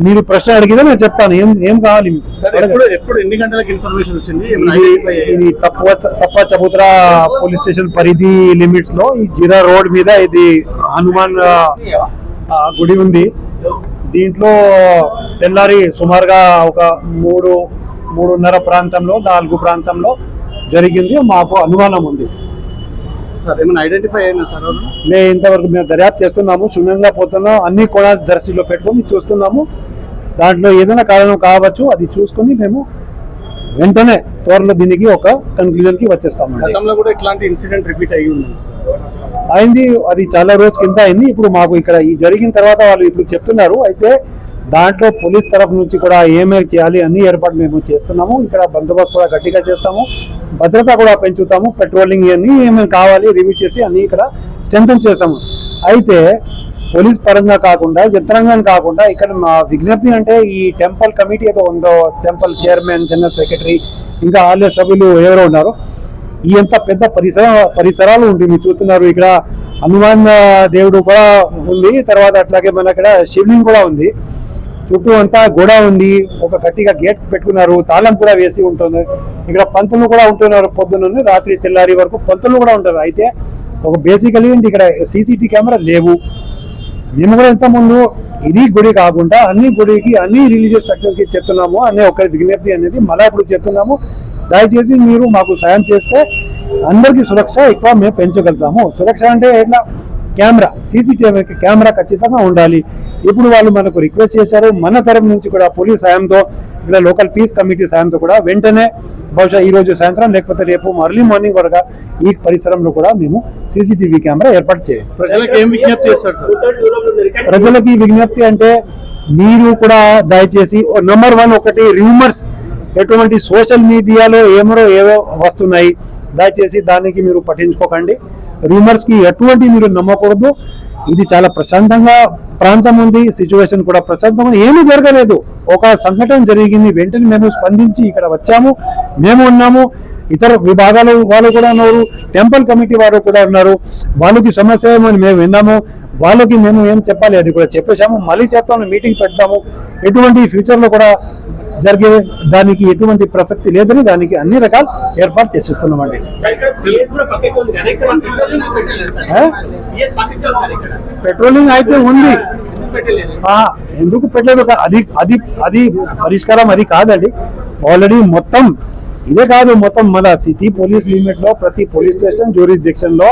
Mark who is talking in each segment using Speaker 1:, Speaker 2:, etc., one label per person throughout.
Speaker 1: మీరు ప్రశ్న అడిగితే నేను చెప్తాను ఏం కావాలి.
Speaker 2: ఎప్పుడు ఎన్ని గంటలకు ఇన్ఫర్మేషన్ వచ్చింది?
Speaker 1: ఇది తప్ప చబుత్రా పోలీస్ స్టేషన్ పరిధి లిమిట్స్ లో ఈ జిరా రోడ్ మీద ఇది హనుమాన్ గుడి ఉంది. దీంట్లో తెల్లారి సుమారుగా ఒక 3:30 ప్రాంతంలో 4 ప్రాంతంలో జరిగింది. మాకు అనుమానం ఉంది.
Speaker 2: ఐడెంటిఫై అయినా సార్?
Speaker 1: ఇంతవరకు మేము దర్యాప్తు చేస్తున్నాము, శూన్యంగా పోతున్నాం, అన్ని కూడా దృష్టిలో పెట్టుకొని చూస్తున్నాము. దాంట్లో ఏదైనా కారణం కావచ్చు, అది చూసుకొని మేము వెంటనే త్వరలో దీనికి ఒక కన్క్లూజన్ కి వచ్చేస్తాము. అయింది, అది చాలా రోజు కింద అయింది. ఇప్పుడు మాకు ఇక్కడ ఈ జరిగిన తర్వాత వాళ్ళు ఇప్పుడు చెప్తున్నారు. అయితే దాంట్లో పోలీస్ తరఫు నుంచి కూడా ఏమేమి చేయాలి అన్ని ఏర్పాట్లు మేము చేస్తున్నాము. ఇక్కడ బందోబస్తు కూడా గట్టిగా చేస్తాము, భద్రత కూడా పెంచుతాము, పెట్రోలింగ్ అన్ని ఏమేమి కావాలి రివ్యూ చేసి అన్ని ఇక్కడ స్ట్రెంథెన్ చేస్తాము. అయితే పోలీస్ పరంగా కాకుండా యంత్రాంగం కాకుండా ఇక్కడ మా విజ్ఞప్తి అంటే ఈ టెంపుల్ కమిటీ ఏదో ఉందో, టెంపుల్ చైర్మన్, జనరల్ సెక్రటరీ, ఇంకా ఆలయ సభ్యులు ఎవరో ఉన్నారో, ఈ ఎంత పెద్ద పరిసరాలు ఉంటుంది మీరు చూస్తున్నారు. ఇక్కడ హనుమాన్ దేవుడు కూడా ఉంది, తర్వాత అట్లాగే మన ఇక్కడ శివలింగం కూడా ఉంది, చుట్టూ అంతా గోడ ఉంది, ఒక గట్టిగా గేట్ పెట్టుకున్నారు, తాళం కూడా వేసి ఉంటుంది. ఇక్కడ పంతులు కూడా ఉంటున్నారు, పొద్దున్న రాత్రి తెల్లారి వరకు పంతులు కూడా ఉంటారు. అయితే ఒక బేసికలీ ఇక్కడ సీసీటీవీ కెమెరా లేవు. మేము కూడా ఇంతకుముందు ఇది గుడి కాకుండా అన్ని గుడికి అన్ని రిలీజియస్ స్ట్రక్చర్స్కి చెప్తున్నాము అనే ఒక విజ్ఞప్తి అనేది మళ్ళీ ఇప్పుడు చెప్తున్నాము. దయచేసి మీరు మాకు సాయం చేస్తే అందరికీ సురక్ష ఎక్కువ మేము పెంచగలుగుతాము. సురక్ష అంటే ఎట్లా, కెమెరా, సీసీటీవీ కెమెరా ఖచ్చితంగా ఉండాలి. ఇప్పుడు వాళ్ళు మనకు రిక్వెస్ట్ చేశారు, మన తరఫు నుంచి కూడా పోలీస్ సాయంతో, ఇక్కడ లోకల్ పీస్ కమిటీ సాయంతో కూడా వెంటనే బహుశా ఈ రోజు సాయంత్రం లేకపోతే రేపు ఎర్లీ మార్నింగ్ వరకు ఈ పరిసరంలో కూడా మేము సీసీటీవీ కెమెరా ఏర్పాటు చేయాలి. ప్రజలకి విజ్ఞప్తి అంటే మీరు కూడా దయచేసి నెంబర్ 1 ఒకటి రూమర్స్, ఎటువంటి సోషల్ మీడియాలో ఏవో వస్తున్నాయి, దయచేసి దానికి మీరు పట్టించుకోకండి. రూమర్స్ కి ఎటువంటి మీరు నమ్మకూడదు. ఇది చాలా ప్రశాంతంగా ప్రాంతం ఉంది, సిచ్యువేషన్ కూడా ప్రశాంతంగా, ఏమీ జరగలేదు. ఒక సంఘటన జరిగింది, వెంటనే మేము స్పందించి ఇక్కడ వచ్చాము, మేము ఉన్నాము, ఇతర విభాగాల వాళ్ళు కూడా ఉన్నారు, టెంపుల్ కమిటీ వారు కూడా ఉన్నారు. వాళ్ళకి సమస్య ఏమని మేము విన్నాము, వాళ్ళకి మేము ఏం చెప్పాలి అది కూడా చెప్పేశాము. మళ్ళీ చెప్తాము, మీటింగ్ పెడతాము. ఎటువంటి ఫ్యూచర్లో కూడా జరిగే దానికి ఎటువంటి ప్రసక్తి లేదని దానికి అన్ని రకాల ఏర్పాటు చేసిస్తున్నామండి. పెట్రోలింగ్ అయితే ఉంది, ఎందుకు పెట్టలేదు, అది పరిష్కారం అది కాదండి. ఆల్రెడీ మొత్తం ఇదే కాదు, మొత్తం మన సిటీ పోలీస్ లిమిట్ లో ప్రతి పోలీస్ స్టేషన్ జ్యూరిస్డిక్షన్ లో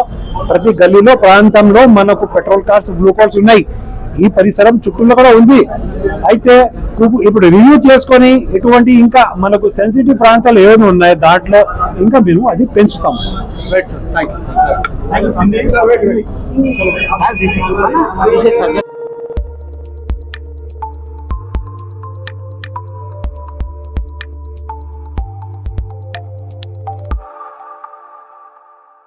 Speaker 1: ప్రతి గల్లీలో ప్రాంతంలో మనకు పెట్రోల్ కార్స్, బ్లూ కార్స్ ఉన్నాయి. ఈ పరిసరం చుట్టూలో కూడా ఉంది. అయితే ఇప్పుడు రివ్యూ చేసుకొని ఎటువంటి ఇంకా మనకు సెన్సిటివ్ ప్రాంతాలు ఏమైనా ఉన్నాయి దాంట్లో ఇంకా మేము అది పెంచుతాము. Right sir, thank you.